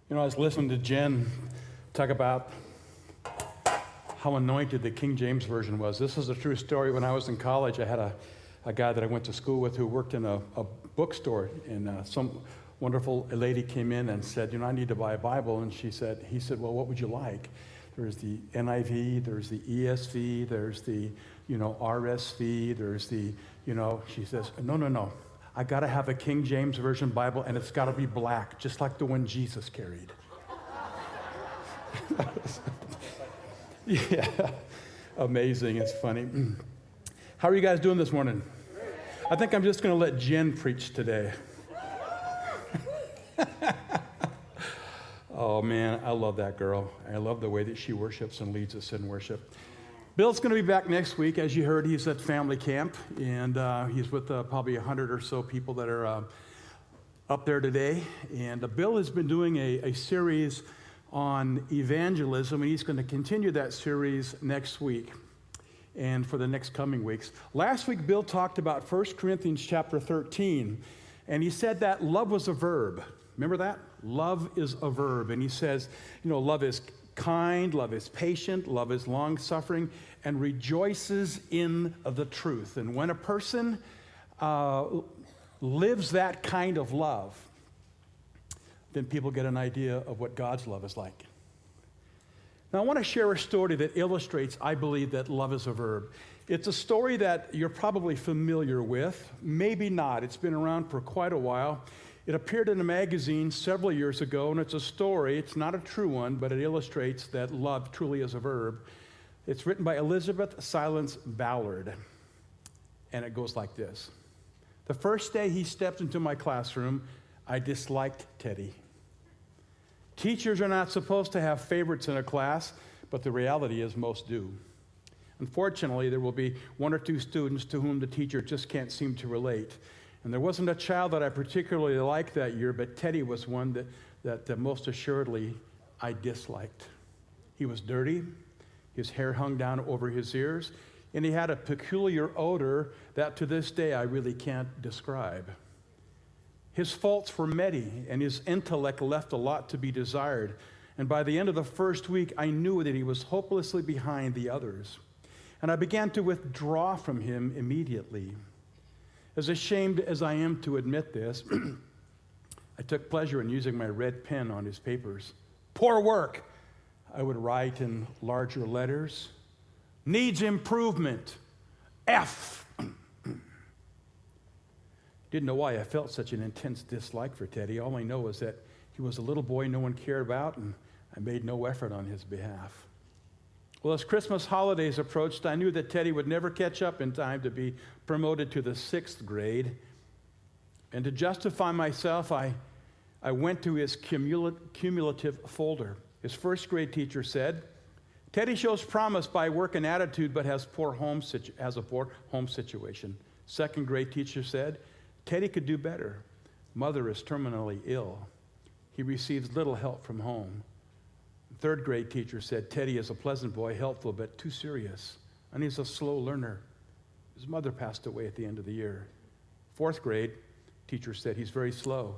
I was listening to Jen talk about how anointed the King James Version was. This is a true story. When I was in college, I had a guy that I went to school with who worked in a bookstore, and some wonderful lady came in and said, I need to buy a Bible. And he said, well, what would you like? There's the NIV, there's the ESV, there's the, RSV, there's the, she says, no. I got to have a King James Version Bible, and it's got to be black, just like the one Jesus carried. Yeah, amazing. It's funny. How are you guys doing this morning? I think I'm just going to let Jen preach today. Oh, man, I love that girl. I love the way that she worships and leads us in worship. Bill's going to be back next week. As you heard, he's at family camp, and he's with probably 100 or so people that are up there today. And Bill has been doing a series on evangelism, and he's going to continue that series next week and for the next coming weeks. Last week, Bill talked about 1 Corinthians chapter 13, and he said that love was a verb. Remember that? Love is a verb. And he says, love is kind, love is patient, love is long-suffering, and rejoices in the truth. And when a person lives that kind of love, then people get an idea of what God's love is like. Now, I want to share a story that illustrates, I believe, that love is a verb. It's a story that you're probably familiar with, maybe not. It's been around for quite a while. It appeared in a magazine several years ago, and it's a story. It's not a true one, but it illustrates that love truly is a verb. It's written by Elizabeth Silence Ballard, and it goes like this. The first day he stepped into my classroom, I disliked Teddy. Teachers are not supposed to have favorites in a class, but the reality is most do. Unfortunately, there will be one or two students to whom the teacher just can't seem to relate. And there wasn't a child that I particularly liked that year, but Teddy was one that most assuredly I disliked. He was dirty, his hair hung down over his ears, and he had a peculiar odor that to this day I really can't describe. His faults were many, and his intellect left a lot to be desired. And by the end of the first week, I knew that he was hopelessly behind the others. And I began to withdraw from him immediately. As ashamed as I am to admit this, I took pleasure in using my red pen on his papers. Poor work, I would write in larger letters. Needs improvement, F. Didn't know why I felt such an intense dislike for Teddy. All I know is that he was a little boy no one cared about, and I made no effort on his behalf. Well, as Christmas holidays approached, I knew that Teddy would never catch up in time to be promoted to the 6th grade. And to justify myself, I went to his cumulative folder. His first grade teacher said, Teddy shows promise by work and attitude, but has a poor home situation. Second grade teacher said, Teddy could do better. Mother is terminally ill. He receives little help from home. Third grade teacher said, Teddy is a pleasant boy, helpful, but too serious. And he's a slow learner. His mother passed away at the end of the year. Fourth grade teacher said, he's very slow,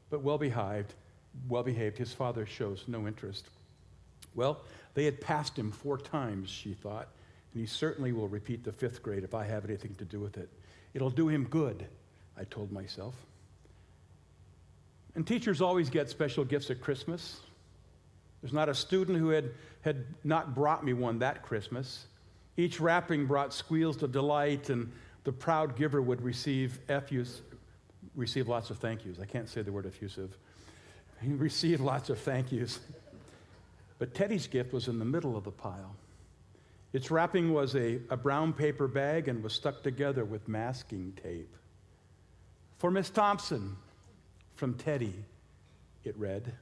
but well-behaved. His father shows no interest. Well, they had passed him 4 times, she thought, and he certainly will repeat the 5th grade if I have anything to do with it. It'll do him good, I told myself. And teachers always get special gifts at Christmas. There's not a student who had not brought me one that Christmas. Each wrapping brought squeals of delight, and the proud giver would receive lots of thank yous. I can't say the word effusive. He received lots of thank yous. But Teddy's gift was in the middle of the pile. Its wrapping was a brown paper bag and was stuck together with masking tape. For Miss Thompson, from Teddy, it read.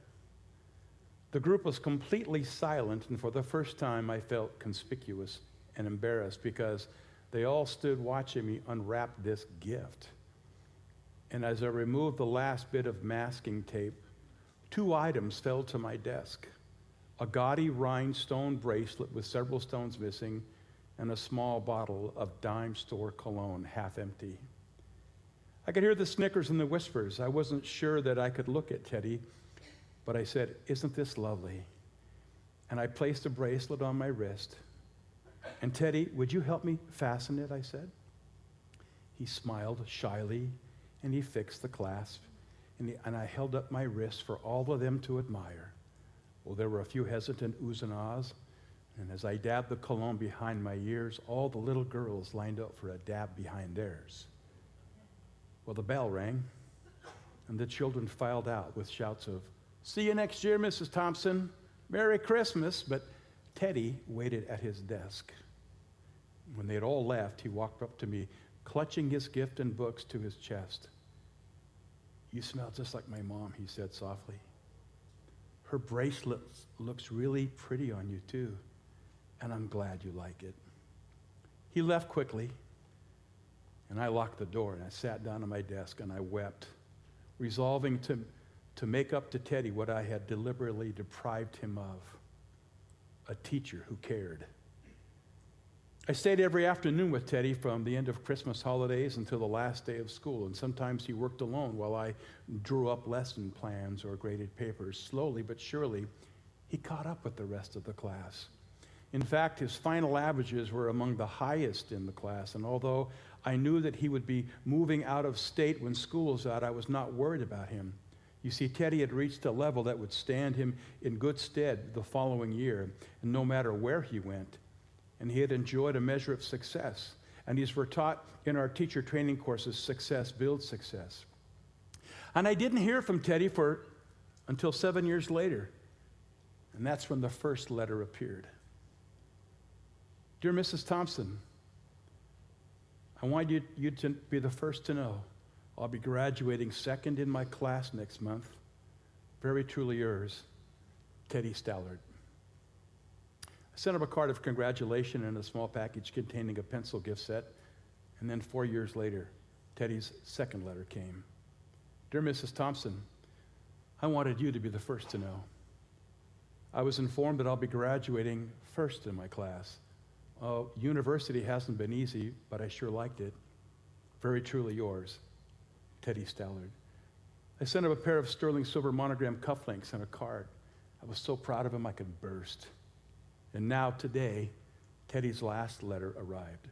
The group was completely silent, and for the first time I felt conspicuous and embarrassed because they all stood watching me unwrap this gift. And as I removed the last bit of masking tape, 2 items fell to my desk. A gaudy rhinestone bracelet with several stones missing, and a small bottle of dime store cologne, half empty. I could hear the snickers and the whispers. I wasn't sure that I could look at Teddy, But I said, "Isn't this lovely?" And I placed a bracelet on my wrist. "And Teddy, would you help me fasten it?" I said. He smiled shyly, and he fixed the clasp. And I held up my wrist for all of them to admire. Well, there were a few hesitant oohs and ahs. And as I dabbed the cologne behind my ears, all the little girls lined up for a dab behind theirs. Well, the bell rang, and the children filed out with shouts of, "See you next year, Mrs. Thompson. Merry Christmas." But Teddy waited at his desk. When they had all left, he walked up to me, clutching his gift and books to his chest. "You smell just like my mom," he said softly. "Her bracelet looks really pretty on you, too, and I'm glad you like it." He left quickly, and I locked the door, and I sat down at my desk, and I wept, resolving to make up to Teddy what I had deliberately deprived him of, a teacher who cared. I stayed every afternoon with Teddy from the end of Christmas holidays until the last day of school, and sometimes he worked alone while I drew up lesson plans or graded papers. Slowly but surely, he caught up with the rest of the class. In fact, his final averages were among the highest in the class, and although I knew that he would be moving out of state when school was out, I was not worried about him. You see, Teddy had reached a level that would stand him in good stead the following year, and no matter where he went. And he had enjoyed a measure of success. And these were taught in our teacher training courses, Success Builds Success. And I didn't hear from Teddy until 7 years later. And that's when the first letter appeared. "Dear Mrs. Thompson, I want you to be the first to know I'll be graduating second in my class next month. Very truly yours, Teddy Stallard." I sent him a card of congratulation and a small package containing a pencil gift set. And then 4 years later, Teddy's second letter came. "Dear Mrs. Thompson, I wanted you to be the first to know. I was informed that I'll be graduating first in my class. University hasn't been easy, but I sure liked it. Very truly yours, Teddy Stallard." I sent him a pair of sterling silver monogram cufflinks and a card. I was so proud of him I could burst. And now, today, Teddy's last letter arrived.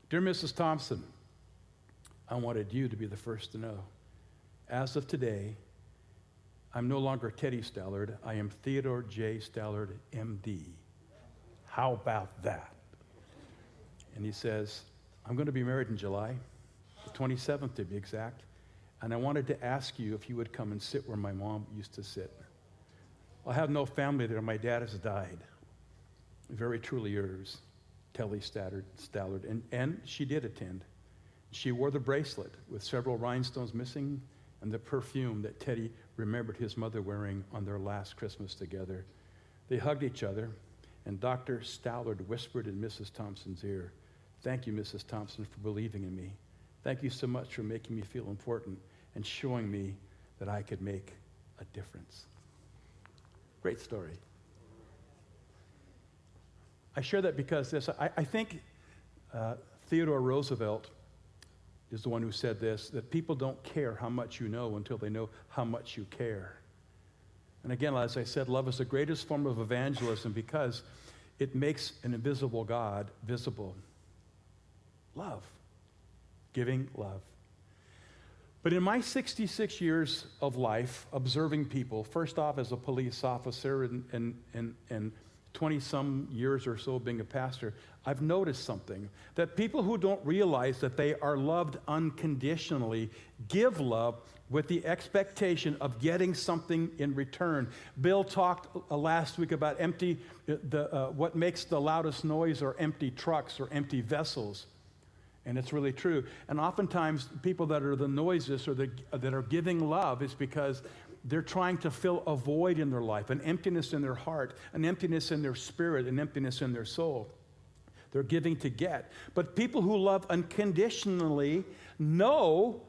"Dear Mrs. Thompson, I wanted you to be the first to know. As of today, I'm no longer Teddy Stallard. I am Theodore J. Stallard, M.D. How about that?" And he says, "I'm going to be married in July, the 27th to be exact, and I wanted to ask you if you would come and sit where my mom used to sit. I have no family there. My dad has died. Very truly yours, Teddy Stallard." And she did attend. She wore the bracelet with several rhinestones missing and the perfume that Teddy remembered his mother wearing on their last Christmas together. They hugged each other, and Dr. Stallard whispered in Mrs. Thompson's ear, "Thank you, Mrs. Thompson, for believing in me. Thank you so much for making me feel important and showing me that I could make a difference." Great story. I share that because I think Theodore Roosevelt is the one who said this, that people don't care how much you know until they know how much you care. And again, as I said, love is the greatest form of evangelism because it makes an invisible God visible. Love. Giving love. But in my 66 years of life, observing people, first off as a police officer and 20-some years or so being a pastor, I've noticed something, that people who don't realize that they are loved unconditionally give love with the expectation of getting something in return. Bill talked last week about what makes the loudest noise are empty trucks or empty vessels. And it's really true. And oftentimes, people that are the noisiest or that are giving love is because they're trying to fill a void in their life, an emptiness in their heart, an emptiness in their spirit, an emptiness in their soul. They're giving to get. But people who love unconditionally know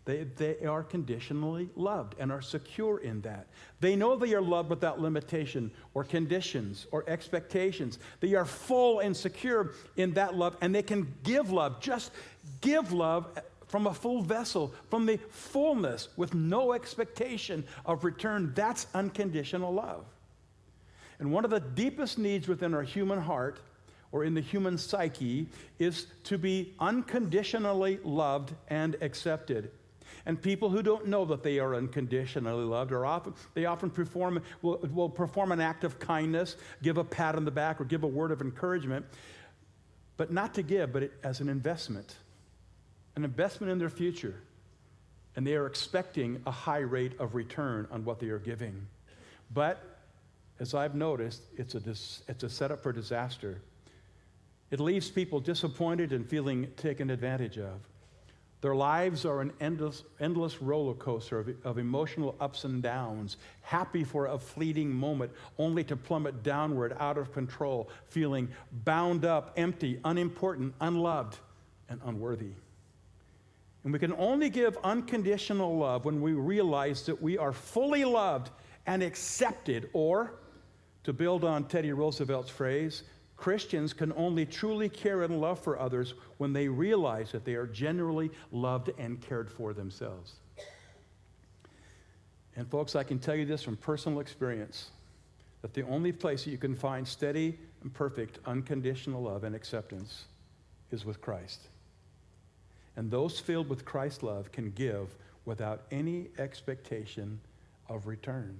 they are conditionally loved and are secure in that. They know they are loved without limitation or conditions or expectations. They are full and secure in that love, and they can give love, just give love from a full vessel, from the fullness, with no expectation of return. That's unconditional love. And one of the deepest needs within our human heart or in the human psyche is to be unconditionally loved and accepted. And people who don't know that they are unconditionally loved often will perform an act of kindness, give a pat on the back, or give a word of encouragement, but not to give, but as an investment in their future. And they are expecting a high rate of return on what they are giving. But as I've noticed, it's a setup for disaster. It leaves people disappointed and feeling taken advantage of. Their lives are an endless roller coaster of emotional ups and downs, happy for a fleeting moment, only to plummet downward, out of control, feeling bound up, empty, unimportant, unloved, and unworthy. And we can only give unconditional love when we realize that we are fully loved and accepted, or, to build on Teddy Roosevelt's phrase, Christians can only truly care and love for others when they realize that they are genuinely loved and cared for themselves. And folks, I can tell you this from personal experience, that the only place that you can find steady and perfect unconditional love and acceptance is with Christ. And those filled with Christ's love can give without any expectation of return,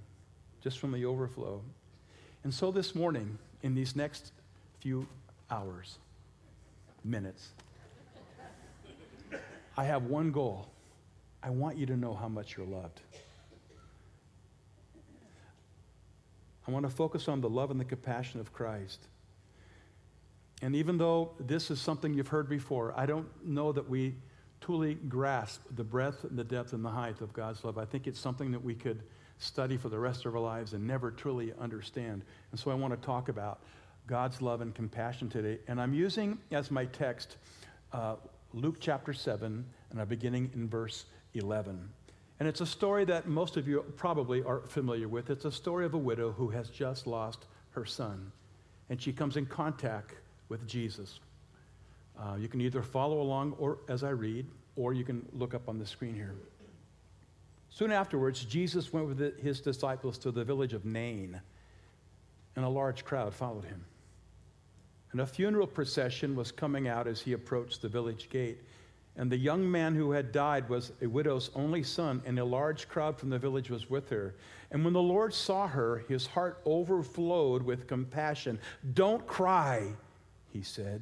just from the overflow. And so this morning, in these next few hours, minutes, I have one goal. I want you to know how much you're loved. I want to focus on the love and the compassion of Christ. And even though this is something you've heard before, I don't know that we truly grasp the breadth and the depth and the height of God's love. I think it's something that we could study for the rest of our lives and never truly understand. And so I want to talk about God's love and compassion today. And I'm using as my text Luke chapter 7, and I'm beginning in verse 11. And it's a story that most of you probably are familiar with. It's a story of a widow who has just lost her son. And she comes in contact with Jesus. You can either follow along or as I read, or you can look up on the screen here. Soon afterwards, Jesus went with his disciples to the village of Nain, and a large crowd followed him. And a funeral procession was coming out as he approached the village gate. And the young man who had died was a widow's only son, and a large crowd from the village was with her. And when the Lord saw her, his heart overflowed with compassion. "Don't cry," he said.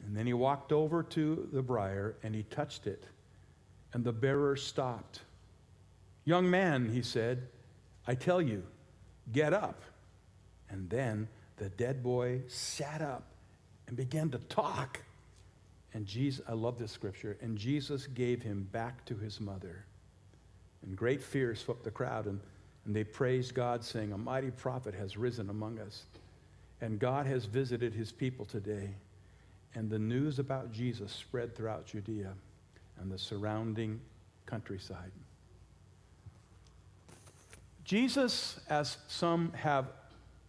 And then he walked over to the bier, and he touched it. And the bearer stopped. "Young man," he said, "I tell you, get up." And then the dead boy sat up and began to talk. And Jesus, I love this scripture, and Jesus gave him back to his mother. And great fear swept the crowd, and they praised God, saying, "A mighty prophet has risen among us, and God has visited his people today." And the news about Jesus spread throughout Judea and the surrounding countryside. Jesus, as some have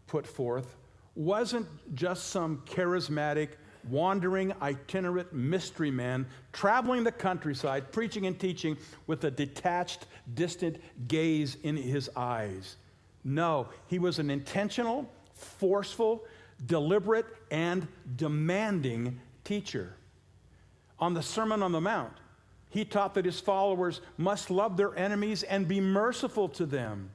put forth, wasn't just some charismatic, wandering, itinerant mystery man traveling the countryside, preaching and teaching with a detached, distant gaze in his eyes. No, he was an intentional, forceful, deliberate, and demanding teacher. On the Sermon on the Mount, he taught that his followers must love their enemies and be merciful to them.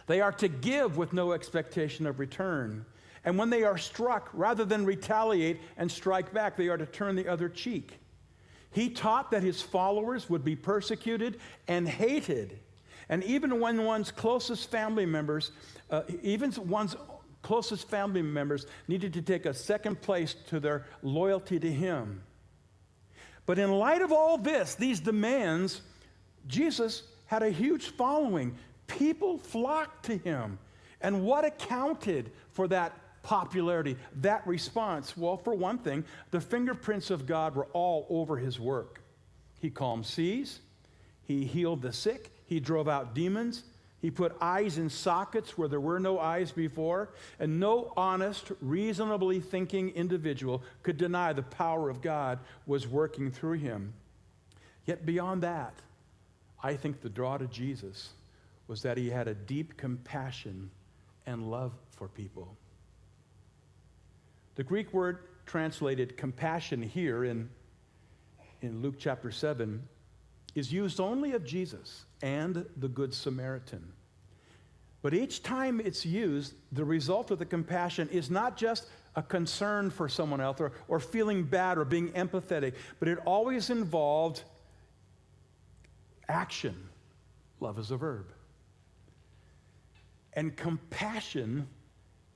They are to give with no expectation of return. And when they are struck, rather than retaliate and strike back, they are to turn the other cheek. He taught that his followers would be persecuted and hated. And even when one's closest family members, needed to take a second place to their loyalty to him. But in light of all this, these demands, Jesus had a huge following. People flocked to him. And what accounted for that popularity, that response? Well, for one thing, the fingerprints of God were all over his work. He calmed seas. He healed the sick. He drove out demons. He put eyes in sockets where there were no eyes before. And no honest, reasonably thinking individual could deny the power of God was working through him. Yet beyond that, I think the draw to Jesus was that he had a deep compassion and love for people. The Greek word translated compassion here in Luke chapter 7 is used only of Jesus and the Good Samaritan. But each time it's used, the result of the compassion is not just a concern for someone else or feeling bad or being empathetic, but it always involved action. Love is a verb. And compassion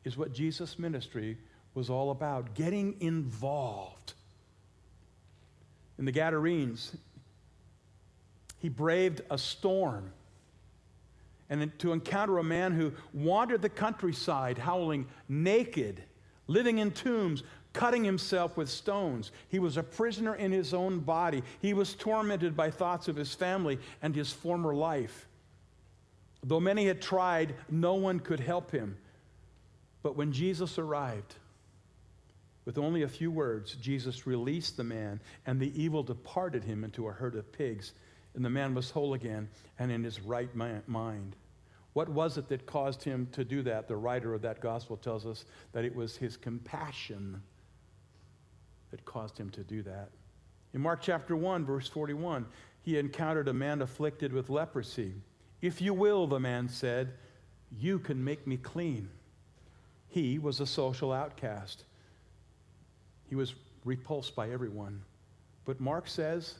is what Jesus' ministry was all about, getting involved. In the Gadarenes, he braved a storm and to encounter a man who wandered the countryside, howling naked, living in tombs, cutting himself with stones. He was a prisoner in his own body. He was tormented by thoughts of his family and his former life. Though many had tried, no one could help him. But when Jesus arrived, with only a few words, Jesus released the man, and the evil departed him into a herd of pigs, and the man was whole again and in his right mind. What was it that caused him to do that? The writer of that gospel tells us that it was his compassion that caused him to do that. In Mark chapter 1, verse 41, he encountered a man afflicted with leprosy. "If you will," the man said, "you can make me clean." He was a social outcast. He was repulsed by everyone. But Mark says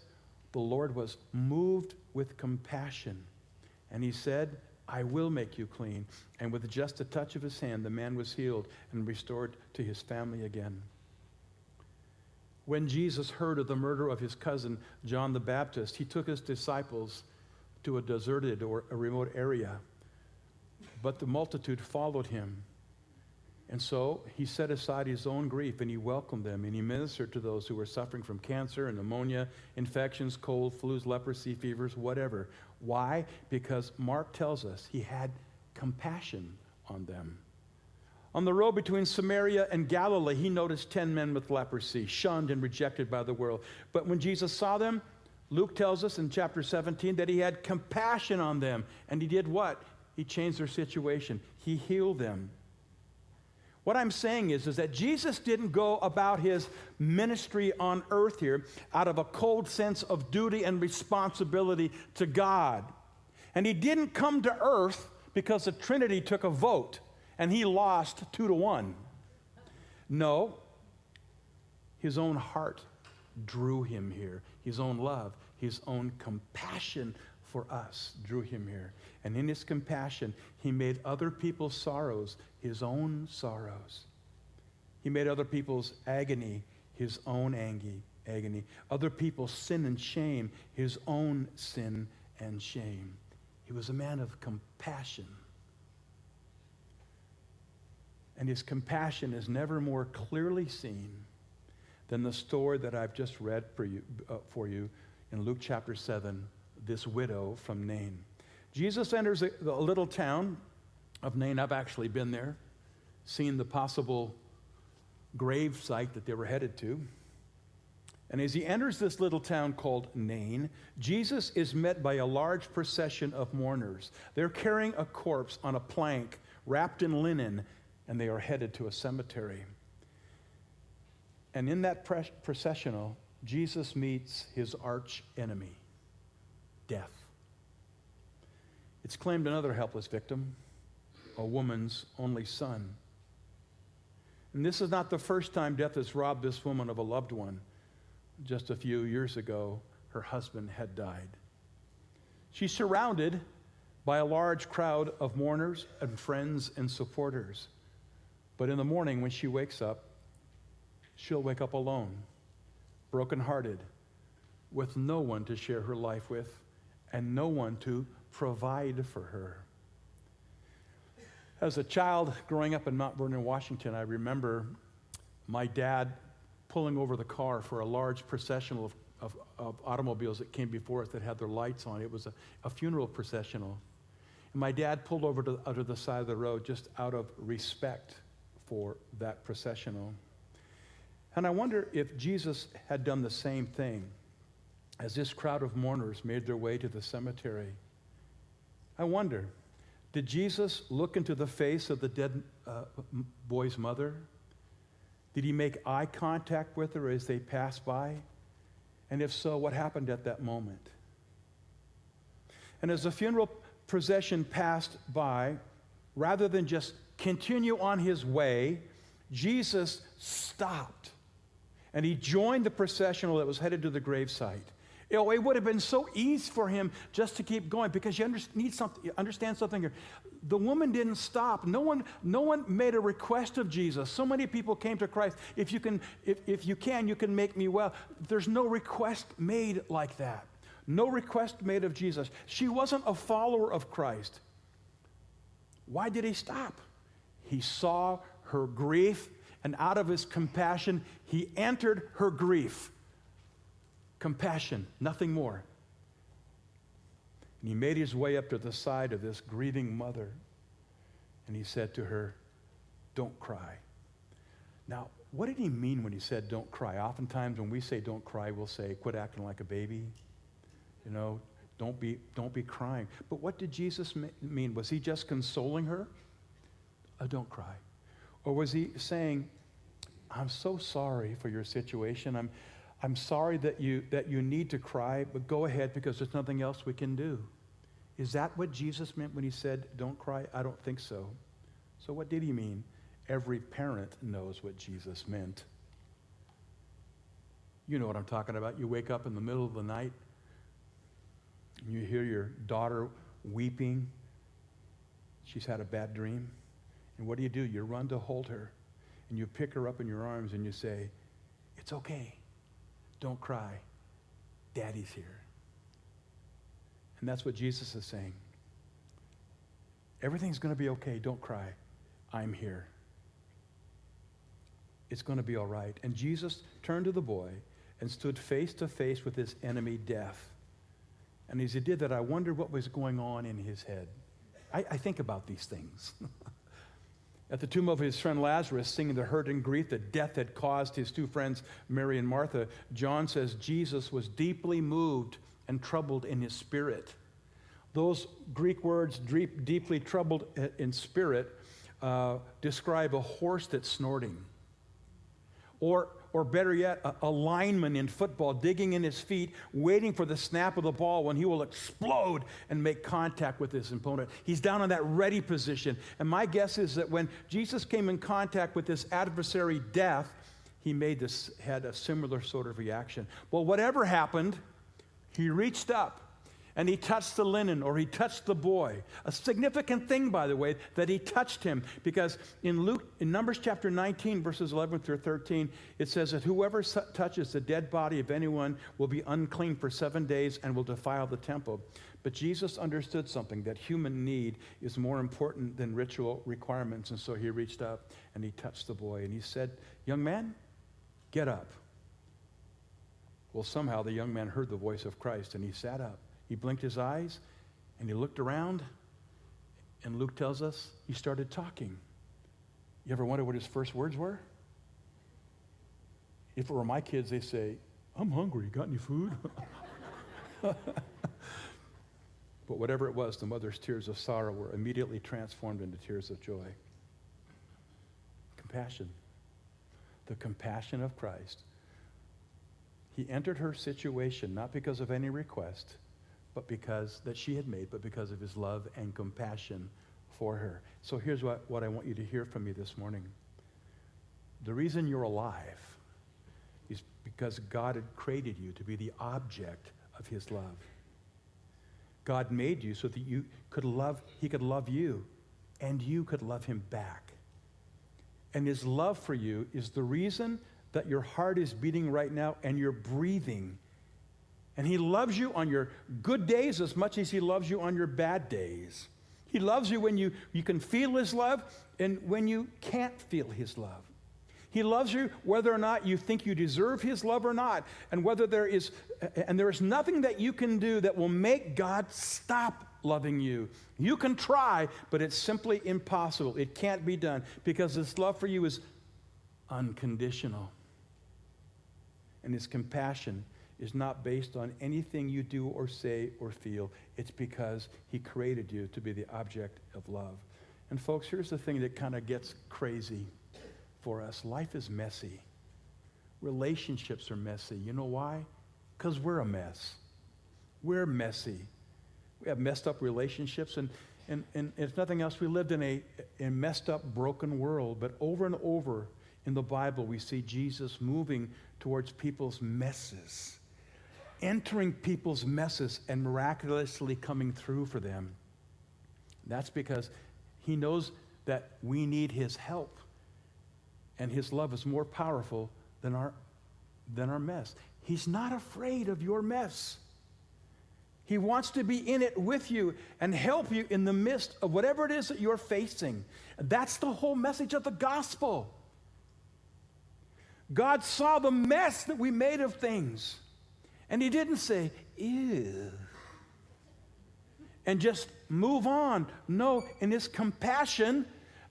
the Lord was moved with compassion. And he said, "I will make you clean." And with just a touch of his hand, the man was healed and restored to his family again. When Jesus heard of the murder of his cousin, John the Baptist, he took his disciples to a deserted or a remote area. But the multitude followed him. And so he set aside his own grief and he welcomed them and he ministered to those who were suffering from cancer and pneumonia, infections, cold, flus, leprosy, fevers, whatever. Why? Because Mark tells us he had compassion on them. On the road between Samaria and Galilee, he noticed 10 men with leprosy, shunned and rejected by the world. But when Jesus saw them, Luke tells us in chapter 17 that he had compassion on them. And he did what? He changed their situation. He healed them. What I'm saying is that Jesus didn't go about his ministry on earth here out of a cold sense of duty and responsibility to God. And he didn't come to earth because the Trinity took a vote and he lost 2-1. No, his own heart drew him here. His own love, his own compassion for us drew him here. And in his compassion, he made other people's sorrows his own sorrows. He made other people's agony his own agony. Other people's sin and shame his own sin and shame. He was a man of compassion. And his compassion is never more clearly seen than the story that I've just read for you in Luke chapter 7, this widow from Nain. Jesus enters a little town of Nain. I've actually been there, seen the possible grave site that they were headed to. And as he enters this little town called Nain, Jesus is met by a large procession of mourners. They're carrying a corpse on a plank wrapped in linen, and they are headed to a cemetery. And in that processional, Jesus meets his arch enemy, death. It's claimed another helpless victim, a woman's only son. And this is not the first time death has robbed this woman of a loved one. Just a few years ago, her husband had died. She's surrounded by a large crowd of mourners and friends and supporters. But in the morning when she wakes up, she'll wake up alone, brokenhearted, with no one to share her life with and no one to provide for her. As a child growing up in Mount Vernon, Washington, I remember my dad pulling over the car for a large processional of automobiles that came before us that had their lights on. It was a funeral processional. And my dad pulled over to the side of the road just out of respect for that processional. And I wonder if Jesus had done the same thing as this crowd of mourners made their way to the cemetery, I wonder, did Jesus look into the face of the dead boy's mother? Did he make eye contact with her as they passed by? And if so, what happened at that moment? And as the funeral procession passed by, rather than just continue on his way, Jesus stopped and he joined the processional that was headed to the gravesite. You know, it would have been so easy for him just to keep going, because you understand something here. The woman didn't stop. No one made a request of Jesus. So many people came to Christ. If you can, you can make me well. There's no request made like that. No request made of Jesus. She wasn't a follower of Christ. Why did he stop? He saw her grief, and out of his compassion, he entered her grief. Compassion, nothing more. And he made his way up to the side of this grieving mother, and he said to her, "Don't cry." Now, what did he mean when he said, "Don't cry"? Oftentimes when we say don't cry, we'll say, "Quit acting like a baby. You know, don't be crying." But what did Jesus mean? Was he just consoling her? Don't cry. Or was he saying, "I'm so sorry for your situation. I'm sorry that you need to cry, but go ahead because there's nothing else we can do"? Is that what Jesus meant when he said, "Don't cry"? I don't think so. So what did he mean? Every parent knows what Jesus meant. You know what I'm talking about. You wake up in the middle of the night, and you hear your daughter weeping. She's had a bad dream. And what do? You run to hold her, and you pick her up in your arms, and you say, "It's okay. Don't cry. Daddy's here." And that's what Jesus is saying. Everything's going to be okay. Don't cry. I'm here. It's going to be all right. And Jesus turned to the boy and stood face to face with his enemy, death. And as he did that, I wondered what was going on in his head. I think about these things. At the tomb of his friend Lazarus, seeing the hurt and grief that death had caused his two friends, Mary and Martha, John says Jesus was deeply moved and troubled in his spirit. Those Greek words, deeply troubled in spirit, describe a horse that's snorting. Or better yet, a lineman in football digging in his feet, waiting for the snap of the ball when he will explode and make contact with his opponent. He's down in that ready position. And my guess is that when Jesus came in contact with this adversary, death, he had a similar sort of reaction. Well, whatever happened, he reached up and he touched the linen, or he touched the boy. A significant thing, by the way, that he touched him, because in Numbers chapter 19, verses 11 through 13, it says that whoever touches the dead body of anyone will be unclean for 7 days and will defile the temple. But Jesus understood something, that human need is more important than ritual requirements, and so he reached up and he touched the boy, and he said, "Young man, get up." Well, somehow the young man heard the voice of Christ, and he sat up. He blinked his eyes, and he looked around, and Luke tells us he started talking. You ever wonder what his first words were? If it were my kids, they say, "I'm hungry. Got any food?" But whatever it was, the mother's tears of sorrow were immediately transformed into tears of joy. Compassion. The compassion of Christ. He entered her situation not because of any request, but because that she had made, but because of his love and compassion for her. So here's what I want you to hear from me this morning. The reason you're alive is because God had created you to be the object of his love. God made you so that he could love you, and you could love him back. And his love for you is the reason that your heart is beating right now and you're breathing. And he loves you on your good days as much as he loves you on your bad days. He loves you when you can feel his love and when you can't feel his love. He loves you whether or not you think you deserve his love or not, and there is nothing that you can do that will make God stop loving you. You can try, but it's simply impossible. It can't be done because his love for you is unconditional. And his compassion is not based on anything you do or say or feel. It's because he created you to be the object of love. And folks, here's the thing that kind of gets crazy for us. Life is messy. Relationships are messy. You know why? Because we're a mess. We're messy. We have messed up relationships, and if nothing else, we lived in a messed up, broken world. But over and over in the Bible, we see Jesus moving towards people's messes, entering people's messes and miraculously coming through for them. That's because he knows that we need his help, and his love is more powerful than our mess. He's not afraid of your mess. He wants to be in it with you and help you in the midst of whatever it is that you're facing. That's the whole message of the gospel. God saw the mess that we made of things, and he didn't say, ew, and just move on. No, in his compassion,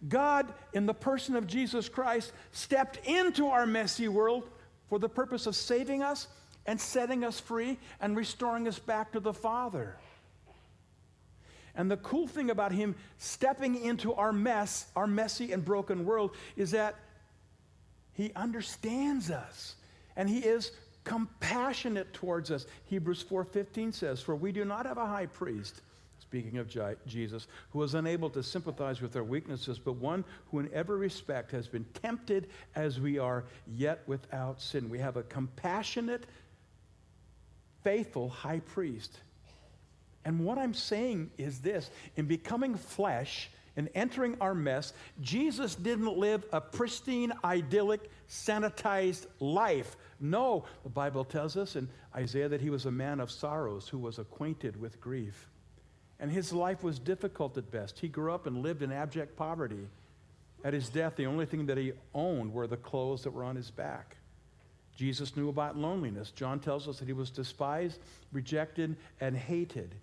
God, in the person of Jesus Christ, stepped into our messy world for the purpose of saving us and setting us free and restoring us back to the Father. And the cool thing about him stepping into our mess, our messy and broken world, is that he understands us and he is compassionate towards us. Hebrews 4:15 says, "For we do not have a high priest," speaking of Jesus, "who is unable to sympathize with our weaknesses, but one who in every respect has been tempted as we are, yet without sin." We have a compassionate, faithful high priest. And what I'm saying is this: in becoming flesh and entering our mess, Jesus didn't live a pristine, idyllic, sanitized life. No, the Bible tells us in Isaiah that he was a man of sorrows who was acquainted with grief. And his life was difficult at best. He grew up and lived in abject poverty. At his death, the only thing that he owned were the clothes that were on his back. Jesus knew about loneliness. John tells us that he was despised, rejected, and hated.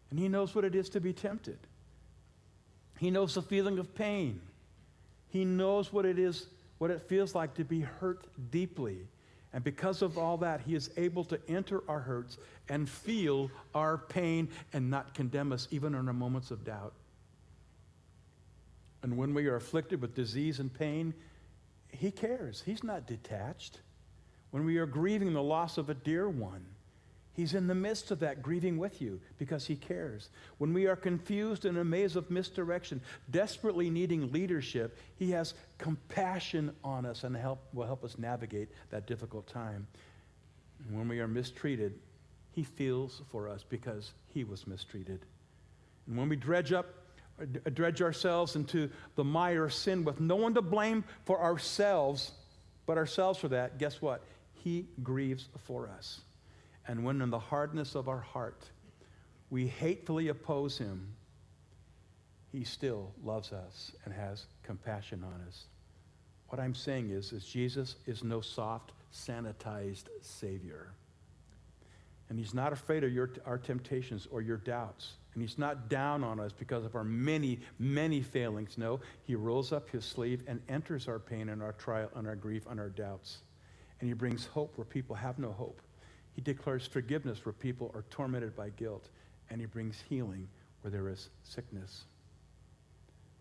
And he knows what it is to be tempted. He knows the feeling of pain. He knows what it feels like to be hurt deeply. And because of all that, he is able to enter our hurts and feel our pain and not condemn us even in our moments of doubt. And when we are afflicted with disease and pain, he cares. He's not detached. When we are grieving the loss of a dear one, he's in the midst of that, grieving with you because he cares. When we are confused in a maze of misdirection, desperately needing leadership, he has compassion on us and will help us navigate that difficult time. And when we are mistreated, he feels for us because he was mistreated. And when we dredge ourselves into the mire of sin with no one to blame for ourselves, but ourselves for that, guess what? He grieves for us. And when in the hardness of our heart, we hatefully oppose him, he still loves us and has compassion on us. What I'm saying is Jesus is no soft, sanitized Savior. And he's not afraid of our temptations or your doubts. And he's not down on us because of our many, many failings. No, he rolls up his sleeve and enters our pain and our trial and our grief and our doubts. And he brings hope where people have no hope. He declares forgiveness where people are tormented by guilt. And he brings healing where there is sickness.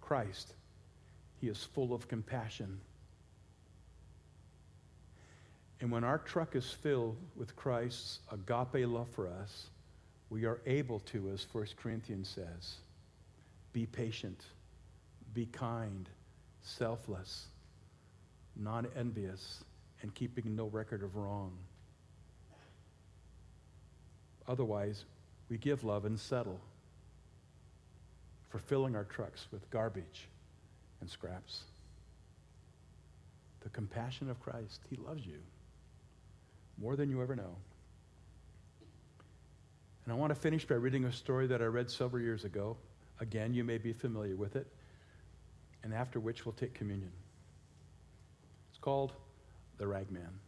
Christ, he is full of compassion. And when our truck is filled with Christ's agape love for us, we are able to, as 1 Corinthians says, be patient, be kind, selfless, non-envious, and keeping no record of wrong. Otherwise, we give love and settle for filling our trucks with garbage and scraps. The compassion of Christ, he loves you more than you ever know. And I want to finish by reading a story that I read several years ago. Again, you may be familiar with it. And after which we'll take communion. It's called The Ragman.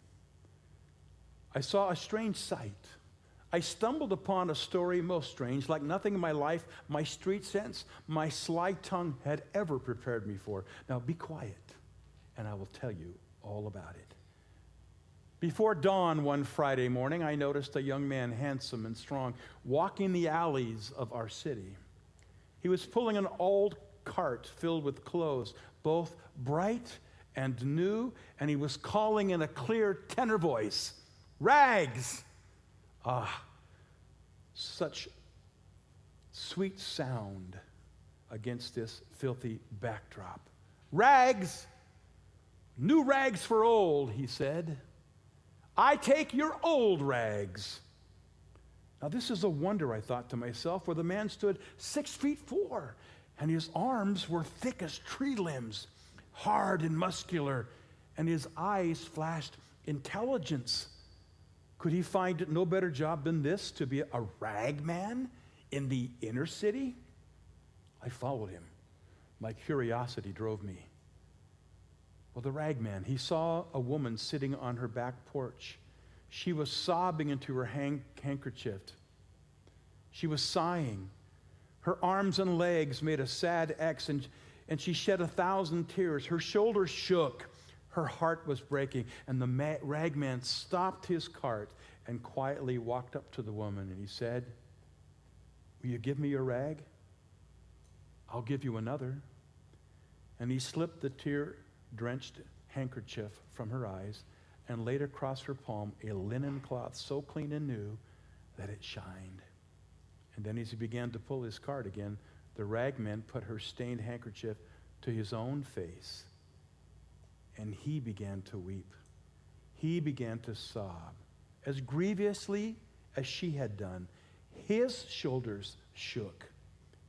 I saw a strange sight. I stumbled upon a story most strange, like nothing in my life, my street sense, my sly tongue had ever prepared me for. Now be quiet, and I will tell you all about it. Before dawn one Friday morning, I noticed a young man, handsome and strong, walking the alleys of our city. He was pulling an old cart filled with clothes, both bright and new, and he was calling in a clear tenor voice, "Rags!" Ah, such sweet sound against this filthy backdrop. "Rags! New rags for old," he said. "I take your old rags." Now, this is a wonder, I thought to myself, for the man stood 6'4", and his arms were thick as tree limbs, hard and muscular, and his eyes flashed intelligence. Could he find no better job than this, to be a rag man in the inner city? I followed him. My curiosity drove me. Well, the rag man, he saw a woman sitting on her back porch. She was sobbing into her handkerchief. She was sighing. Her arms and legs made a sad X, and she shed 1,000 tears. Her shoulders shook. Her heart was breaking. And the rag man stopped his cart and quietly walked up to the woman, and he said, "Will you give me your rag? I'll give you another." And he slipped the tear-drenched handkerchief from her eyes and laid across her palm a linen cloth so clean and new that it shined. And then as he began to pull his cart again, the ragman put her stained handkerchief to his own face, and he began to weep. He began to sob. As grievously as she had done, his shoulders shook,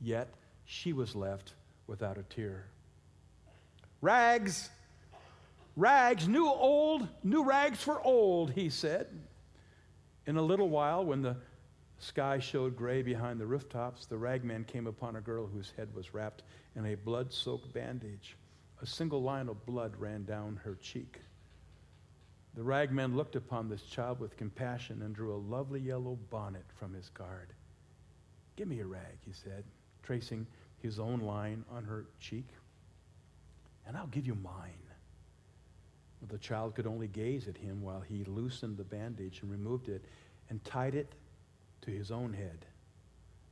yet she was left without a tear. "Rags! Rags, new rags for old," he said. In a little while, when the sky showed gray behind the rooftops, the ragman came upon a girl whose head was wrapped in a blood-soaked bandage. A single line of blood ran down her cheek. The ragman looked upon this child with compassion and drew a lovely yellow bonnet from his card. "Give me a rag," he said, tracing his own line on her cheek, "and I'll give you mine." The child could only gaze at him while he loosened the bandage and removed it and tied it to his own head.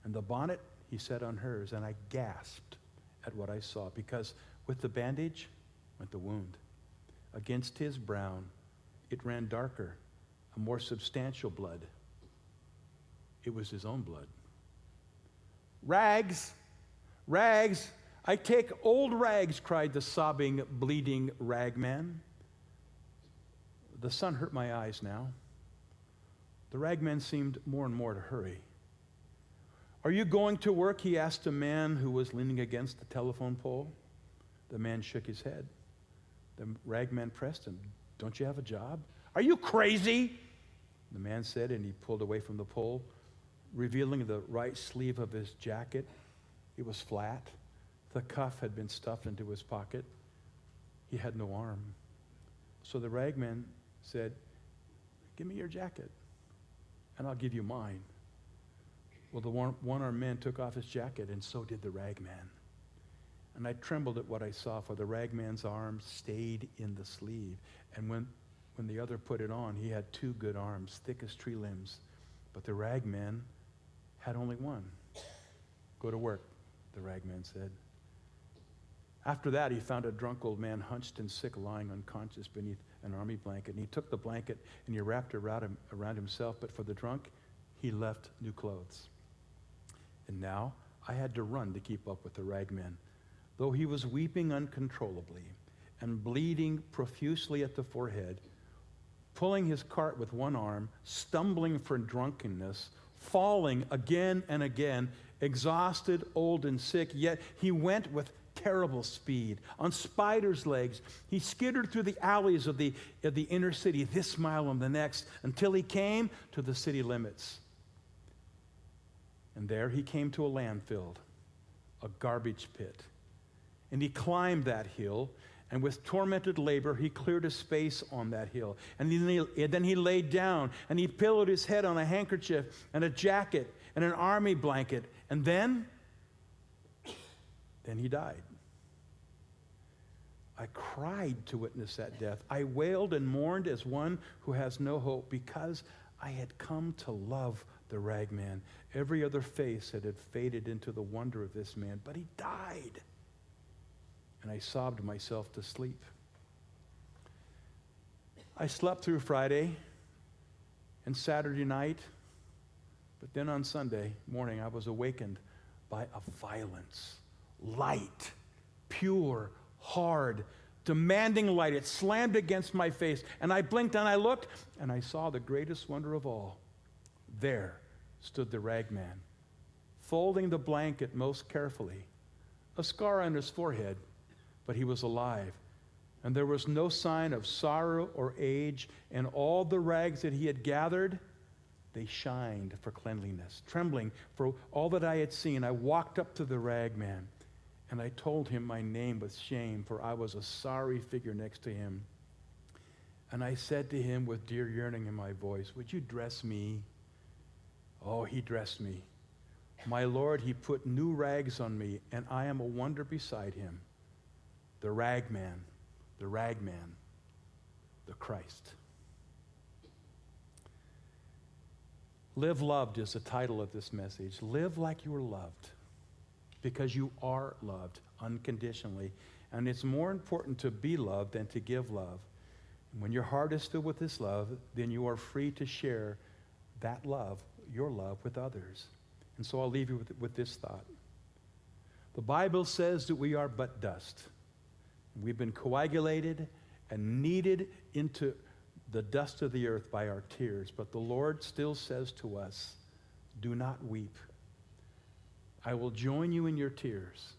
And the bonnet he set on hers, and I gasped at what I saw, because with the bandage went the wound. Against his brown, it ran darker, a more substantial blood. It was his own blood. "Rags! Rags! I take old rags," cried the sobbing, bleeding ragman. The sun hurt my eyes now. The ragman seemed more and more to hurry. "Are you going to work?" he asked a man who was leaning against the telephone pole. The man shook his head. The ragman pressed him. "Don't you have a job?" "Are you crazy?" the man said, and he pulled away from the pole, revealing the right sleeve of his jacket. It was flat. The cuff had been stuffed into his pocket. He had no arm. So the ragman said, "Give me your jacket, and I'll give you mine." Well, the one-armed man took off his jacket, and so did the ragman. And I trembled at what I saw, for the ragman's arm stayed in the sleeve. And when the other put it on, he had 2 good arms, thick as tree limbs. But the ragman had only one. "Go to work," the ragman said. After that, he found a drunk old man hunched and sick, lying unconscious beneath an army blanket. And he took the blanket and he wrapped it around himself. But for the drunk, he left new clothes. And now I had to run to keep up with the ragman. Though he was weeping uncontrollably and bleeding profusely at the forehead, pulling his cart with one arm, stumbling for drunkenness, falling again and again, exhausted, old, and sick, yet he went with terrible speed. On spider's legs, he skittered through the alleys of the inner city, this mile and the next, until he came to the city limits. And there he came to a landfill, a garbage pit. And he climbed that hill, and with tormented labor, he cleared a space on that hill. And then he laid down, and he pillowed his head on a handkerchief and a jacket and an army blanket. And then he died. I cried to witness that death. I wailed and mourned as one who has no hope because I had come to love the ragman. Every other face had faded into the wonder of this man, but he died. And I sobbed myself to sleep. I slept through Friday and Saturday night, but then on Sunday morning I was awakened by a violence, light, pure, hard, demanding light. It slammed against my face, and I blinked and I looked, and I saw the greatest wonder of all. There stood the ragman, folding the blanket most carefully, a scar on his forehead, but he was alive. And there was no sign of sorrow or age, and all the rags that he had gathered, they shined for cleanliness. Trembling for all that I had seen, I walked up to the ragman, and I told him my name with shame, for I was a sorry figure next to him. And I said to him with dear yearning in my voice, would you dress me? Oh, he dressed me. My Lord, he put new rags on me, and I am a wonder beside him. The ragman, the Christ. Live Loved is the title of this message. Live like you are loved, because you are loved unconditionally. And it's more important to be loved than to give love. And when your heart is filled with this love, then you are free to share that love, your love, with others. And so I'll leave you with this thought. The Bible says that we are but dust. We've been coagulated and kneaded into the dust of the earth by our tears. But the Lord still says to us, do not weep. I will join you in your tears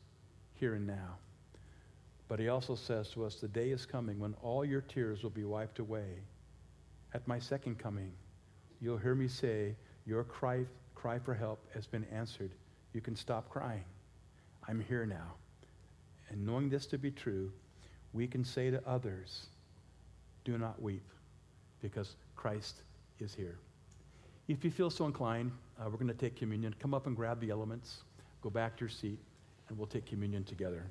here and now. But he also says to us, the day is coming when all your tears will be wiped away. At my second coming, you'll hear me say, your cry for help has been answered. You can stop crying. I'm here now. And knowing this to be true, we can say to others, do not weep, because Christ is here. If you feel so inclined, we're going to take communion. Come up and grab the elements. Go back to your seat, and we'll take communion together.